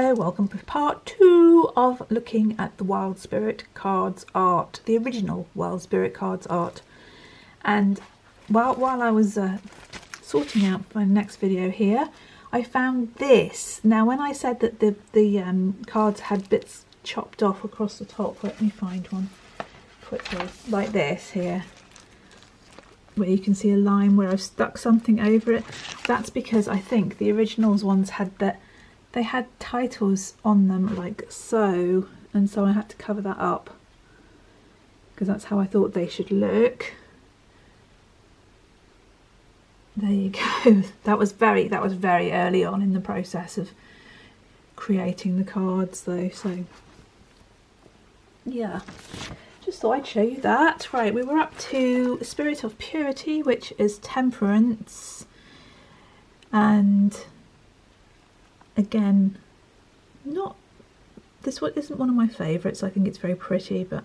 Hello, welcome to part 2 of looking at the Wild Spirit cards art, the original Wild Spirit cards art. And while I was sorting out my next video here, I found this. Now when I said that the cards had bits chopped off across the top, let me find one quickly, like this here, where you can see a line where I've stuck something over it. That's because I think the originals ones had that. They had titles on them like so, and so I had to cover that up because that's how I thought they should look. There you go. That was very early on in the process of creating the cards though, so yeah, just thought I'd show you that. Right, we were up to Spirit of Purity, which is Temperance, and again, this one isn't one of my favourites. I think it's very pretty, but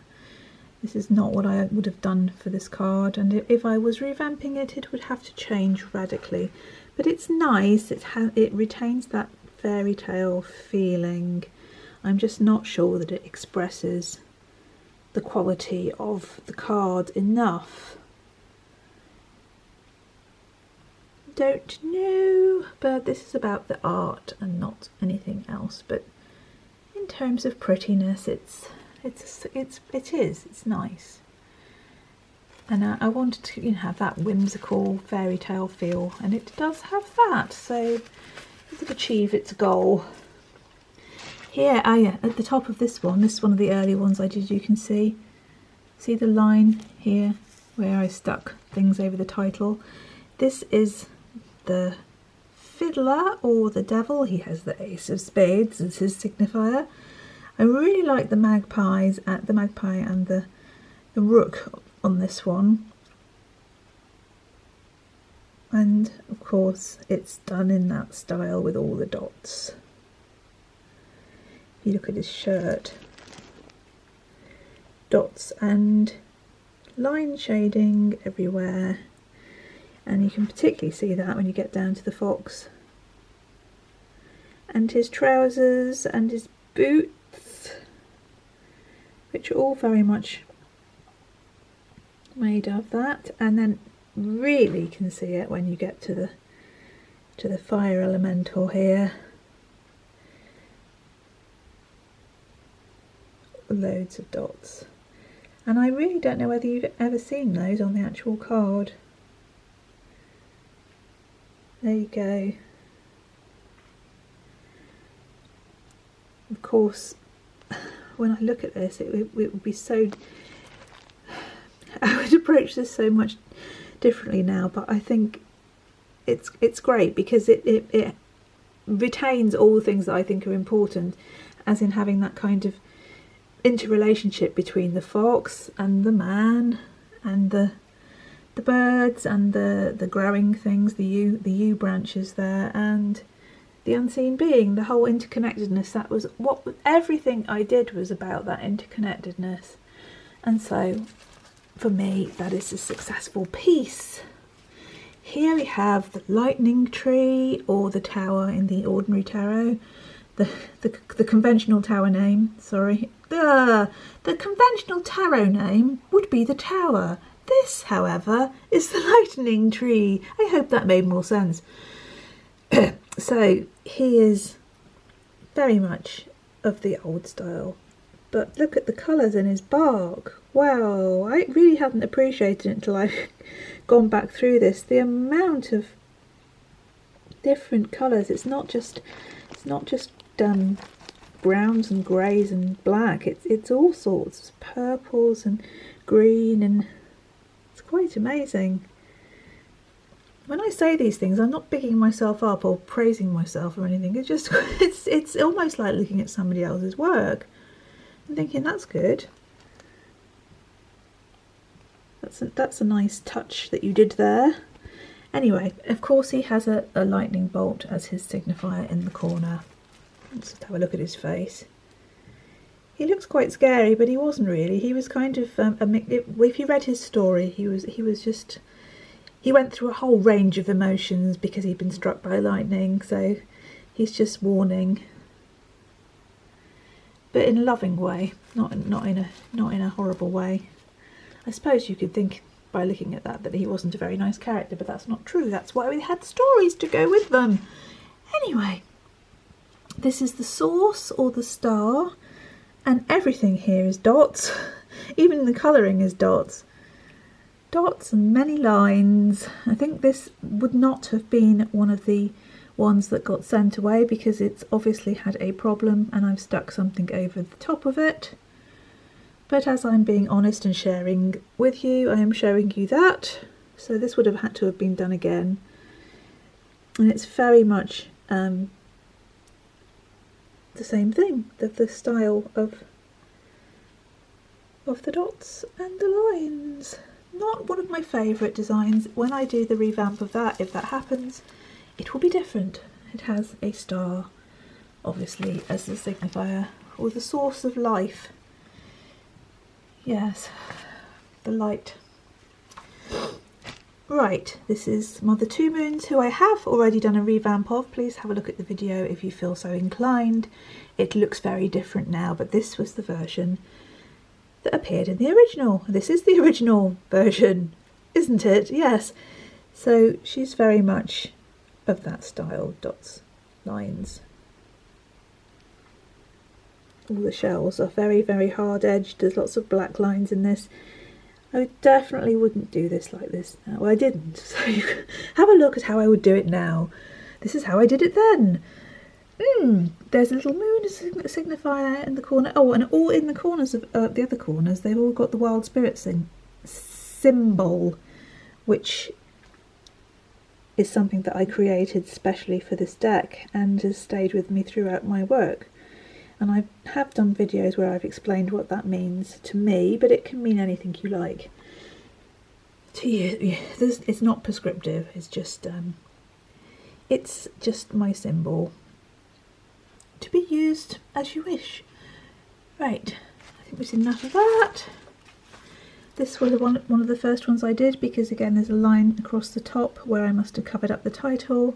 this is not what I would have done for this card, and if I was revamping it, it would have to change radically. But it's nice, it retains that fairy tale feeling. I'm just not sure that it expresses the quality of the card enough. Don't know, but this is about the art and not anything else. But in terms of prettiness, it's nice, and I wanted to have that whimsical fairy tale feel, and it does have that, so it achieved its goal. Here, at the top of this one of the early ones I did, you can see the line here where I stuck things over the title. This is the fiddler or the devil. He has the ace of spades as his signifier. I really like the magpie and the rook on this one, and of course it's done in that style with all the dots. If you look at his shirt, dots and line shading everywhere. And you can particularly see that when you get down to the fox. And his trousers and his boots, which are all very much made of that. And then really can see it when you get to the fire elemental here. Loads of dots. And I really don't know whether you've ever seen those on the actual card. There you go. Of course, when I look at this, it would be so... I would approach this so much differently now, but I think it's great because it retains all the things that I think are important, as in having that kind of interrelationship between the fox and the man and the birds and the growing things, the yew branches there, and the unseen being, the whole interconnectedness. That was what everything I did was about, that interconnectedness. And so for me, that is a successful piece. Here we have the lightning tree, or the tower in the ordinary tarot, the conventional tower name, sorry. The conventional tarot name would be the tower. This, however, is the lightning tree. I hope that made more sense. So he is very much of the old style, but look at the colours in his bark. Wow, I really hadn't appreciated it until I've gone back through this. The amount of different colours. It's not just browns and greys and black. It's all sorts of purples and green, and quite amazing. When I say these things, I'm not bigging myself up or praising myself or anything. It's just it's almost like looking at somebody else's work and thinking that's good. That's a nice touch that you did there. Anyway, of course he has a lightning bolt as his signifier in the corner. Let's have a look at his face. He looks quite scary, but he wasn't really. He was kind of if you read his story, he went through a whole range of emotions because he'd been struck by lightning. So he's just warning but in a loving way, not in a horrible way. I suppose you could think by looking at that he wasn't a very nice character, but that's not true. That's why we had stories to go with them. Anyway, this is the source, or the star, and everything here is dots. Even the colouring is dots. Dots and many lines. I think this would not have been one of the ones that got sent away because it's obviously had a problem and I've stuck something over the top of it. But as I'm being honest and sharing with you, I am showing you that. So this would have had to have been done again. And it's very much the same thing, the style of the dots and the lines. Not one of my favourite designs. When I do the revamp of that, if that happens, it will be different. It has a star, obviously, as the signifier, or the source of life. Yes, the light. Right, this is Mother Two Moons, who I have already done a revamp of. Please have a look at the video if you feel so inclined. It looks very different now, but this was the version that appeared in the original. This is the original version, isn't it? Yes. So she's very much of that style, dots, lines. All the shells are very, very hard edged. There's lots of black lines in this. I definitely wouldn't do this like this now. Well, I didn't. So you can have a look at how I would do it now. This is how I did it then. There's a little moon signifier in the corner. Oh, and all in the corners of the other corners, they've all got the wild spirit symbol, which is something that I created specially for this deck and has stayed with me throughout my work. And I have done videos where I've explained what that means to me, but it can mean anything you like. To you, it's not prescriptive. It's just my symbol to be used as you wish. Right, I think we've seen enough of that. This was one of the first ones I did because again there's a line across the top where I must have covered up the title.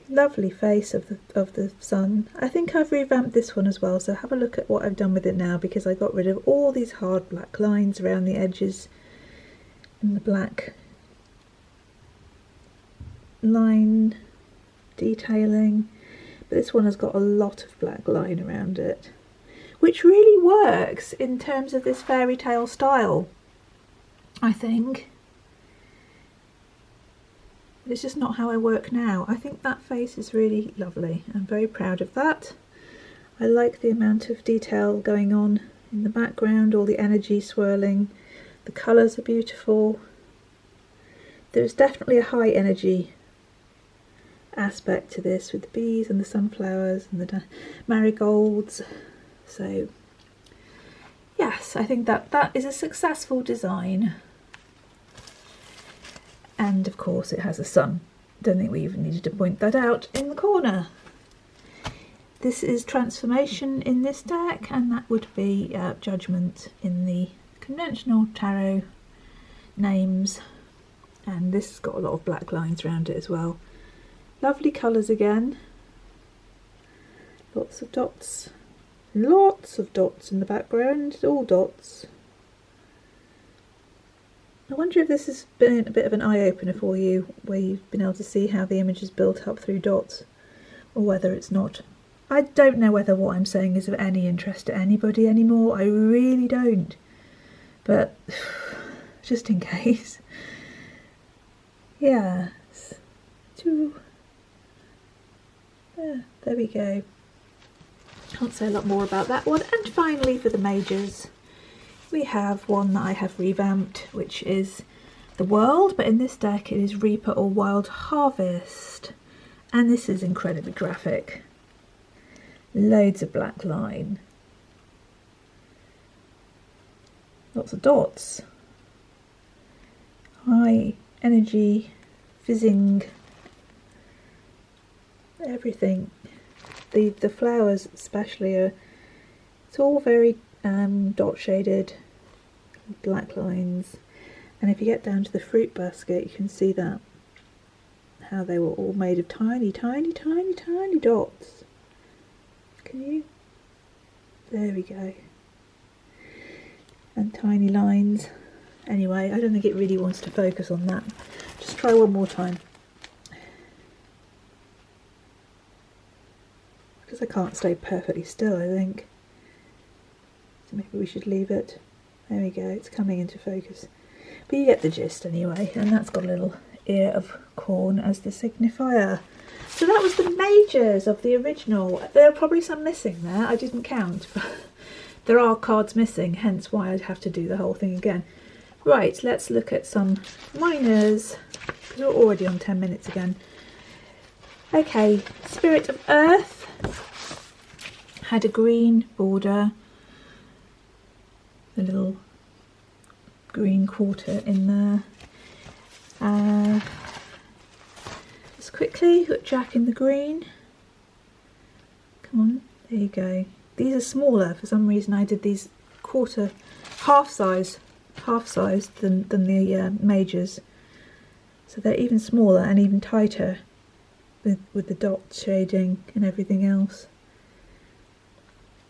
Lovely face of the sun. I think I've revamped this one as well, so have a look at what I've done with it now, because I got rid of all these hard black lines around the edges and the black line detailing. But this one has got a lot of black line around it, which really works in terms of this fairy tale style, I think. It's just not how I work now. I think that face is really lovely. I'm very proud of that. I like the amount of detail going on in the background, all the energy swirling. The colours are beautiful. There's definitely a high energy aspect to this with the bees and the sunflowers and the marigolds. So yes, I think that is a successful design. And of course it has a sun. Don't think we even needed to point that out in the corner. This is transformation in this deck, and that would be judgment in the conventional tarot names. And this has got a lot of black lines around it as well. Lovely colours again. Lots of dots. Lots of dots in the background. All dots. I wonder if this has been a bit of an eye-opener for you, where you've been able to see how the image is built up through dots, or whether it's not. I don't know whether what I'm saying is of any interest to anybody anymore. I really don't. But just in case. Yes. There we go. Can't say a lot more about that one. And finally, for the majors, we have one that I have revamped, which is the world, but in this deck it is Reaper or Wild Harvest. And this is incredibly graphic. Loads of black line. Lots of dots. High energy, fizzing, everything. The flowers especially are, it's all very dot shaded, black lines. And if you get down to the fruit basket, you can see that, how they were all made of tiny, tiny, tiny, tiny dots. Can you? There we go. And tiny lines. Anyway, I don't think it really wants to focus on that. Just try one more time. Because I can't stay perfectly still, I think. So maybe we should leave it. There we go, it's coming into focus. But you get the gist anyway, and that's got a little ear of corn as the signifier. So that was the majors of the original. There are probably some missing there, I didn't count, but there are cards missing, hence why I'd have to do the whole thing again. Right, let's look at some minors, because we're already on 10 minutes again. Okay, Spirit of Earth had a green border, a little green quarter in there. Just quickly, got Jack in the green. Come on, there you go. These are smaller. For some reason I did these half size than the majors. So they're even smaller and even tighter with the dot shading and everything else.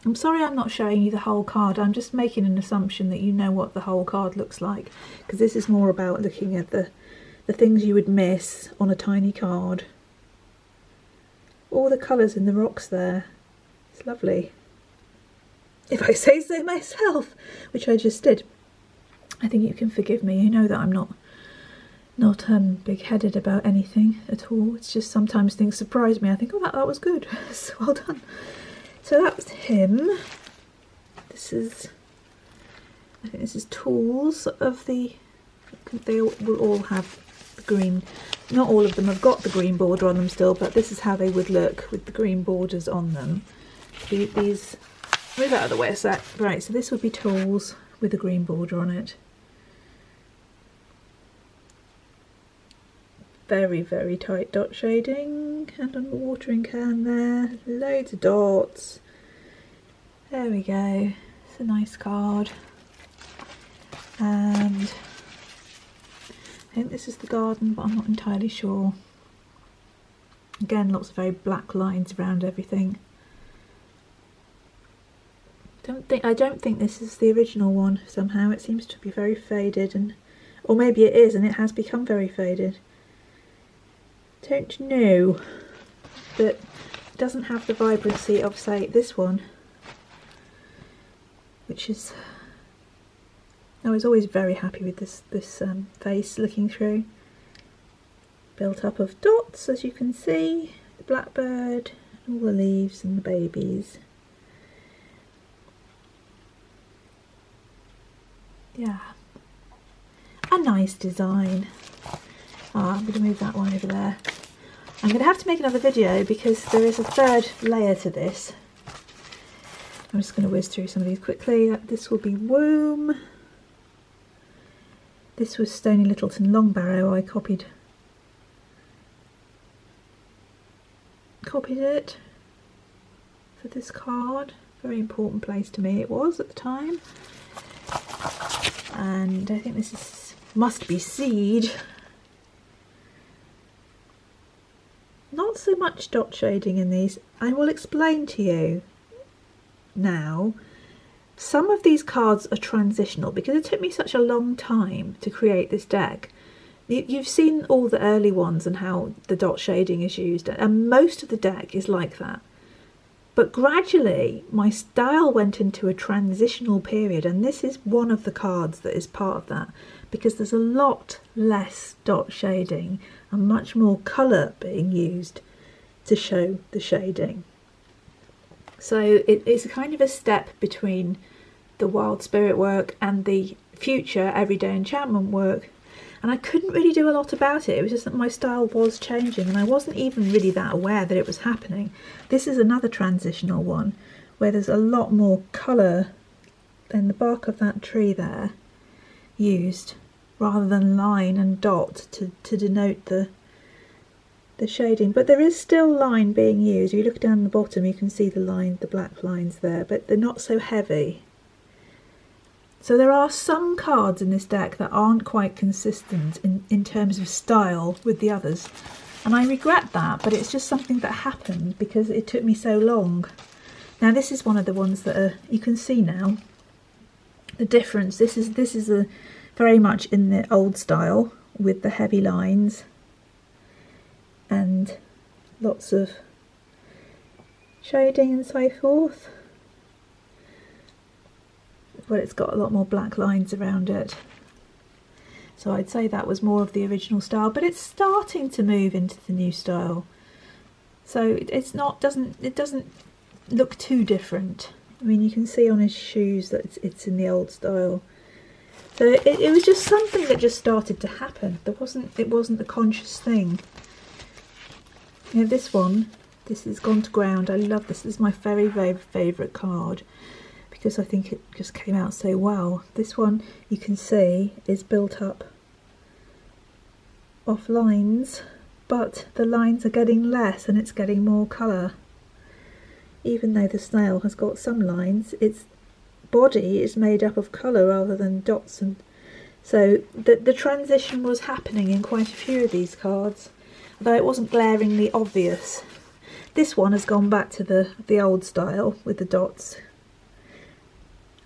I'm sorry I'm not showing you the whole card. I'm just making an assumption that you know what the whole card looks like, because this is more about looking at the things you would miss on a tiny card. All the colours in the rocks there. It's lovely. If I say so myself, which I just did. I think you can forgive me. You know that I'm not big-headed about anything at all. It's just sometimes things surprise me. I think, oh, that was good. So well done. So that was him. I think this is tools of the. They will all have the green. Not all of them have got the green border on them still, but this is how they would look with the green borders on them. These. Move out of the way a sec. Right. So this would be tools with a green border on it. Very, very tight dot shading, and on the watering can there, loads of dots. There we go, it's a nice card. And I think this is the garden, but I'm not entirely sure. Again, lots of very black lines around everything. I don't think this is the original one somehow. It seems to be very faded, or maybe it is and it has become very faded. Don't know, but it doesn't have the vibrancy of, say, this one, which is. I was always very happy with this face looking through. Built up of dots, as you can see, the blackbird, all the leaves and the babies. Yeah, a nice design. I'm going to move that one over there. I'm going to have to make another video because there is a third layer to this. I'm just going to whiz through some of these quickly. This will be Womb. This was Stony Littleton Longbarrow. I copied it for this card. Very important place to me it was at the time. And I think this must be Seed. Not so much dot shading in these. I will explain to you now. Some of these cards are transitional because it took me such a long time to create this deck. You've seen all the early ones and how the dot shading is used, and most of the deck is like that. But gradually my style went into a transitional period, and this is one of the cards that is part of that, because there's a lot less dot shading and much more colour being used to show the shading. So it's a kind of a step between the Wild Spirit work and the future Everyday Enchantment work, and I couldn't really do a lot about it. It was just that my style was changing and I wasn't even really that aware that it was happening. This is another transitional one where there's a lot more colour than the bark of that tree there used, rather than line and dot to denote the shading. But there is still line being used. If you look down the bottom you can see the line, the black lines there, but they're not so heavy. So there are some cards in this deck that aren't quite consistent in terms of style with the others, and I regret that, but it's just something that happened because it took me so long Now this is one of the ones that are, you can see now the difference. This is a very much in the old style with the heavy lines and lots of shading and so forth, but it's got a lot more black lines around it. So I'd say that was more of the original style, but it's starting to move into the new style. So it doesn't look too different. I mean, you can see on his shoes that it's in the old style. So it was just something that just started to happen. It wasn't a conscious thing. You know, this one, this has gone to ground. I love this. This is my very, very favourite card because I think it just came out so well. This one, you can see, is built up off lines, but the lines are getting less and it's getting more colour. Even though the snail has got some lines, its body is made up of colour rather than dots, and so the transition was happening in quite a few of these cards, although it wasn't glaringly obvious. This one has gone back to the old style with the dots.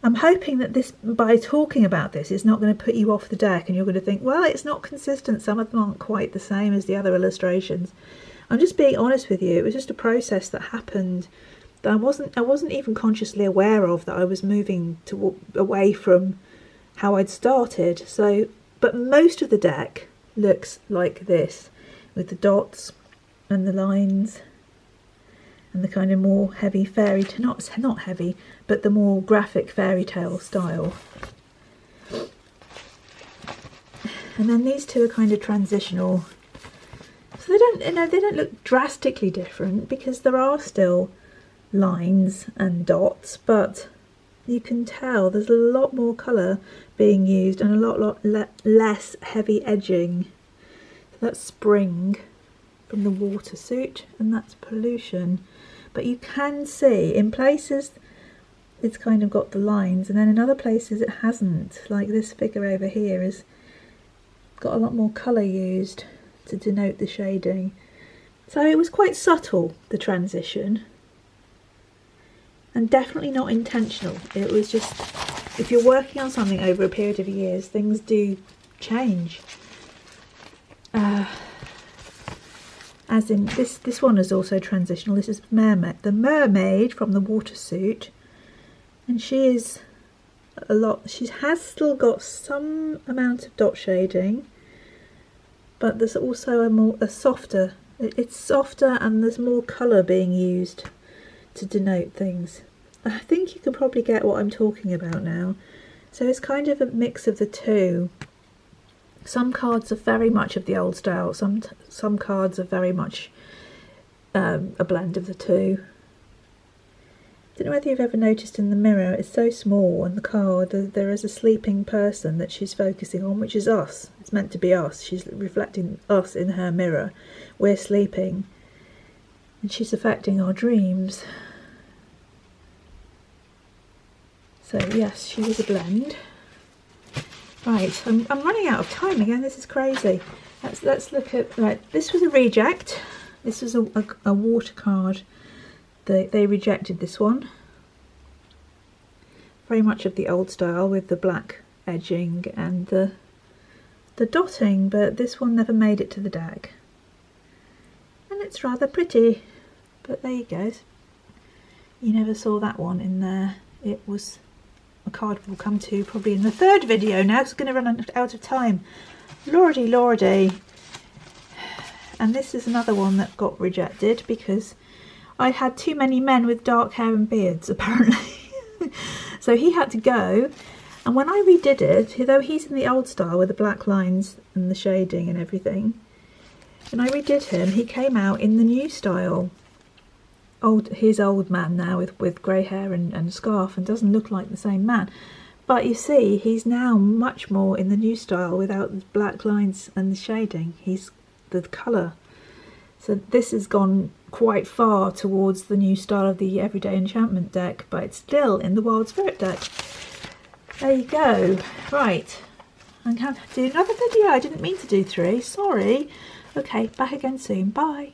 I'm hoping that this, by talking about this, is not going to put you off the deck and you're going to think, well, it's not consistent, some of them aren't quite the same as the other illustrations. I'm just being honest with you. It was just a process that happened that I wasn't even consciously aware of, that I was moving away from how I'd started. So, but most of the deck looks like this, with the dots and the lines and the kind of more heavy fairy, not heavy, but the more graphic fairy tale style. And then these two are kind of transitional. So they don't look drastically different because there are still lines and dots, but you can tell there's a lot more colour being used and a lot less heavy edging. So that's Spring from the water suit, and that's Pollution. But you can see in places it's kind of got the lines, and then in other places it hasn't. Like this figure over here has got a lot more colour used to denote the shading. So it was quite subtle, the transition, and definitely not intentional. It was just, if you're working on something over a period of years, things do change. As in this one is also transitional. This is the mermaid from the water suit, and she is she has still got some amount of dot shading, but there's also a softer, it's softer and there's more colour being used to denote things. I think you can probably get what I'm talking about now. So it's kind of a mix of the two. Some cards are very much of the old style, some cards are very much a blend of the two. I don't know whether you've ever noticed in the mirror, it's so small, and the card, there is a sleeping person that she's focusing on, which is us. It's meant to be us. She's reflecting us in her mirror. We're sleeping, and she's affecting our dreams. So yes, she was a blend. Right, I'm running out of time again. This is crazy. Let's look at, right, this was a reject. This was a water card. They rejected this one. Very much of the old style with the black edging and the dotting, but this one never made it to the deck. And it's rather pretty, but there you go. You never saw that one in there. It was a card we'll come to probably in the third video now, 'cause it's going to run out of time. Lordy, lordy. And this is another one that got rejected because I had too many men with dark hair and beards, apparently. So he had to go. And when I redid it, though he's in the old style with the black lines and the shading and everything, when I redid him, he came out in the new style. He's old man now with grey hair and a scarf, and doesn't look like the same man. But you see, he's now much more in the new style without the black lines and the shading. He's the colour. So this has gone quite far towards the new style of the Everyday Enchantment deck, but it's still in the Wild Spirit deck. There you go. Right, I'm going to do another video. I didn't mean to do 3, sorry. Okay, back again soon. Bye.